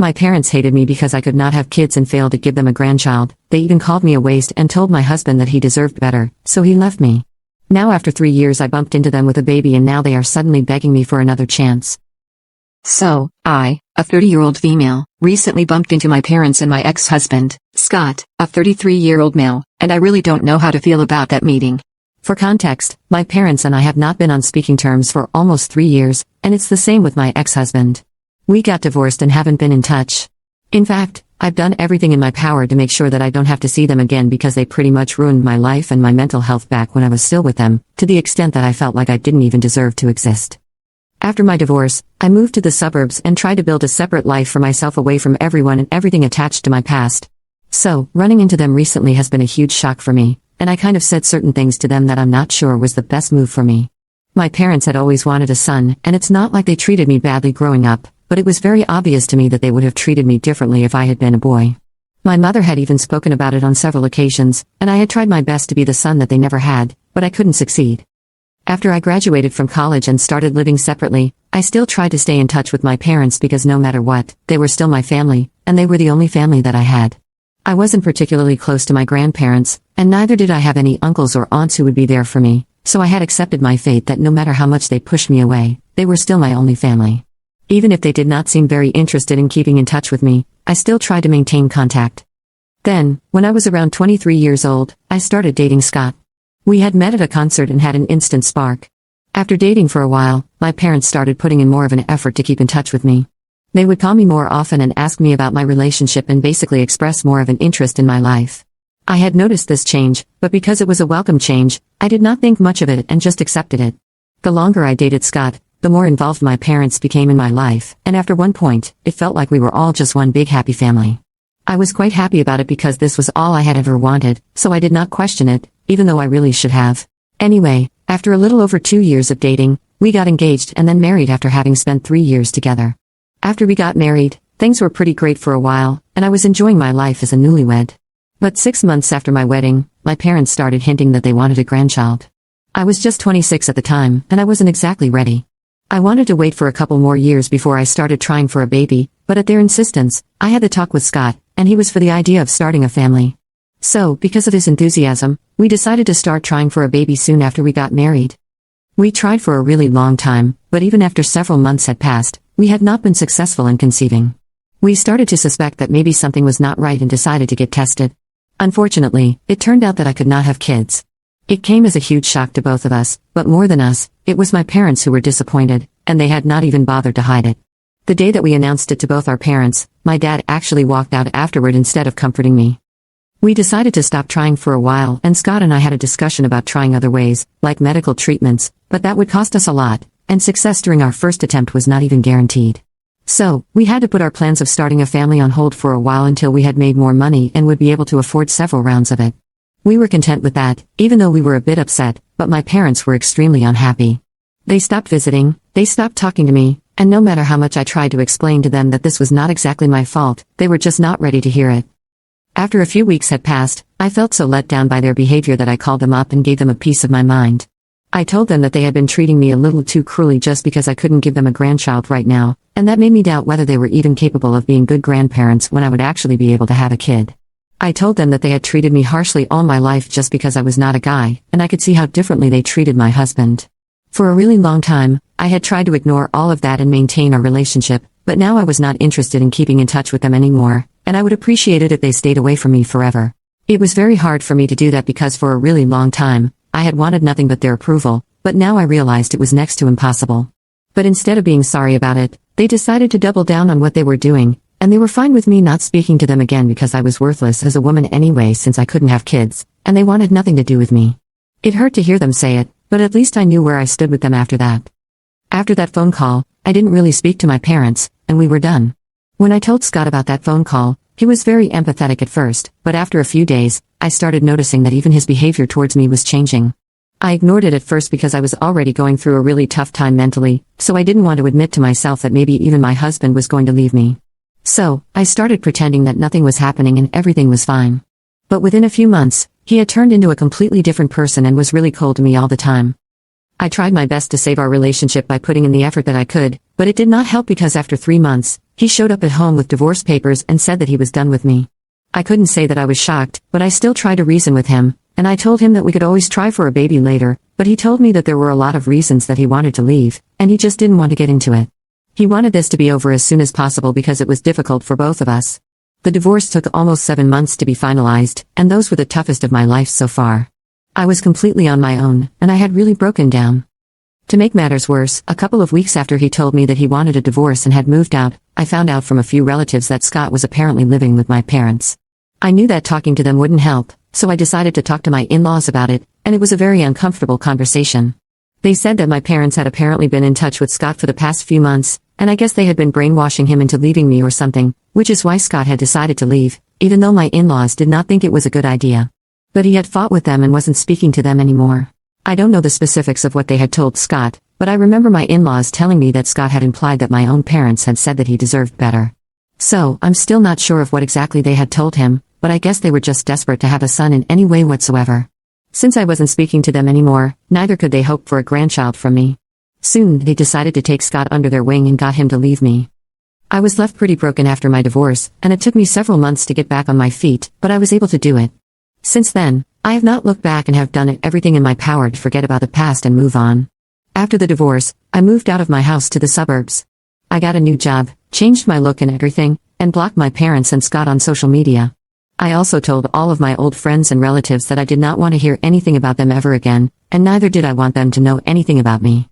My parents hated me because I could not have kids and failed to give them a grandchild. They even called me a waste and told my husband that he deserved better, so he left me. Now after 3 years I bumped into them with a baby and now they are suddenly begging me for another chance. So, I, a 30-year-old female, recently bumped into my parents and my ex-husband, Scott, a 33-year-old male, and I really don't know how to feel about that meeting. For context, my parents and I have not been on speaking terms for almost 3 years, and it's the same with my ex-husband. We got divorced and haven't been in touch. In fact, I've done everything in my power to make sure that I don't have to see them again because they pretty much ruined my life and my mental health back when I was still with them, to the extent that I felt like I didn't even deserve to exist. After my divorce, I moved to the suburbs and tried to build a separate life for myself away from everyone and everything attached to my past. So, running into them recently has been a huge shock for me, and I kind of said certain things to them that I'm not sure was the best move for me. My parents had always wanted a son, and it's not like they treated me badly growing up, but it was very obvious to me that they would have treated me differently if I had been a boy. My mother had even spoken about it on several occasions, and I had tried my best to be the son that they never had, but I couldn't succeed. After I graduated from college and started living separately, I still tried to stay in touch with my parents because no matter what, they were still my family, and they were the only family that I had. I wasn't particularly close to my grandparents, and neither did I have any uncles or aunts who would be there for me, so I had accepted my fate that no matter how much they pushed me away, they were still my only family. Even if they did not seem very interested in keeping in touch with me, I still tried to maintain contact. Then, when I was around 23 years old, I started dating Scott. We had met at a concert and had an instant spark. After dating for a while, my parents started putting in more of an effort to keep in touch with me. They would call me more often and ask me about my relationship and basically express more of an interest in my life. I had noticed this change, but because it was a welcome change, I did not think much of it and just accepted it. The longer I dated Scott, the more involved my parents became in my life, and after one point, it felt like we were all just one big happy family. I was quite happy about it because this was all I had ever wanted, so I did not question it, even though I really should have. Anyway, after a little over 2 years of dating, we got engaged and then married after having spent 3 years together. After we got married, things were pretty great for a while, and I was enjoying my life as a newlywed. But 6 months after my wedding, my parents started hinting that they wanted a grandchild. I was just 26 at the time, and I wasn't exactly ready. I wanted to wait for a couple more years before I started trying for a baby, but at their insistence, I had the talk with Scott, and he was for the idea of starting a family. So, because of his enthusiasm, we decided to start trying for a baby soon after we got married. We tried for a really long time, but even after several months had passed, we had not been successful in conceiving. We started to suspect that maybe something was not right and decided to get tested. Unfortunately, it turned out that I could not have kids. It came as a huge shock to both of us, but more than us, it was my parents who were disappointed, and they had not even bothered to hide it. The day that we announced it to both our parents, my dad actually walked out afterward instead of comforting me. We decided to stop trying for a while, and Scott and I had a discussion about trying other ways, like medical treatments, but that would cost us a lot, and success during our first attempt was not even guaranteed. So, we had to put our plans of starting a family on hold for a while until we had made more money and would be able to afford several rounds of it. We were content with that, even though we were a bit upset, but my parents were extremely unhappy. They stopped visiting, they stopped talking to me, and no matter how much I tried to explain to them that this was not exactly my fault, they were just not ready to hear it. After a few weeks had passed, I felt so let down by their behavior that I called them up and gave them a piece of my mind. I told them that they had been treating me a little too cruelly just because I couldn't give them a grandchild right now, and that made me doubt whether they were even capable of being good grandparents when I would actually be able to have a kid. I told them that they had treated me harshly all my life just because I was not a guy, and I could see how differently they treated my husband. For a really long time, I had tried to ignore all of that and maintain our relationship, but now I was not interested in keeping in touch with them anymore, and I would appreciate it if they stayed away from me forever. It was very hard for me to do that because for a really long time, I had wanted nothing but their approval, but now I realized it was next to impossible. But instead of being sorry about it, they decided to double down on what they were doing, and they were fine with me not speaking to them again because I was worthless as a woman anyway since I couldn't have kids, and they wanted nothing to do with me. It hurt to hear them say it, but at least I knew where I stood with them after that. After that phone call, I didn't really speak to my parents, and we were done. When I told Scott about that phone call, he was very empathetic at first, but after a few days, I started noticing that even his behavior towards me was changing. I ignored it at first because I was already going through a really tough time mentally, so I didn't want to admit to myself that maybe even my husband was going to leave me. So, I started pretending that nothing was happening and everything was fine. But within a few months, he had turned into a completely different person and was really cold to me all the time. I tried my best to save our relationship by putting in the effort that I could, But it did not help because after 3 months, he showed up at home with divorce papers and said that he was done with me. I couldn't say that I was shocked, but I still tried to reason with him, and I told him that we could always try for a baby later, but he told me that there were a lot of reasons that he wanted to leave, and he just didn't want to get into it. He wanted this to be over as soon as possible because it was difficult for both of us. The divorce took almost 7 months to be finalized, and those were the toughest of my life so far. I was completely on my own, and I had really broken down. To make matters worse, a couple of weeks after he told me that he wanted a divorce and had moved out, I found out from a few relatives that Scott was apparently living with my parents. I knew that talking to them wouldn't help, so I decided to talk to my in-laws about it, and it was a very uncomfortable conversation. They said that my parents had apparently been in touch with Scott for the past few months, and I guess they had been brainwashing him into leaving me or something, which is why Scott had decided to leave, even though my in-laws did not think it was a good idea. But he had fought with them and wasn't speaking to them anymore. I don't know the specifics of what they had told Scott, but I remember my in-laws telling me that Scott had implied that my own parents had said that he deserved better. So, I'm still not sure of what exactly they had told him, but I guess they were just desperate to have a son in any way whatsoever. Since I wasn't speaking to them anymore, neither could they hope for a grandchild from me. Soon, they decided to take Scott under their wing and got him to leave me. I was left pretty broken after my divorce, and it took me several months to get back on my feet, but I was able to do it. Since then, I have not looked back and have done everything in my power to forget about the past and move on. After the divorce, I moved out of my house to the suburbs. I got a new job, changed my look and everything, and blocked my parents and Scott on social media. I also told all of my old friends and relatives that I did not want to hear anything about them ever again, and neither did I want them to know anything about me.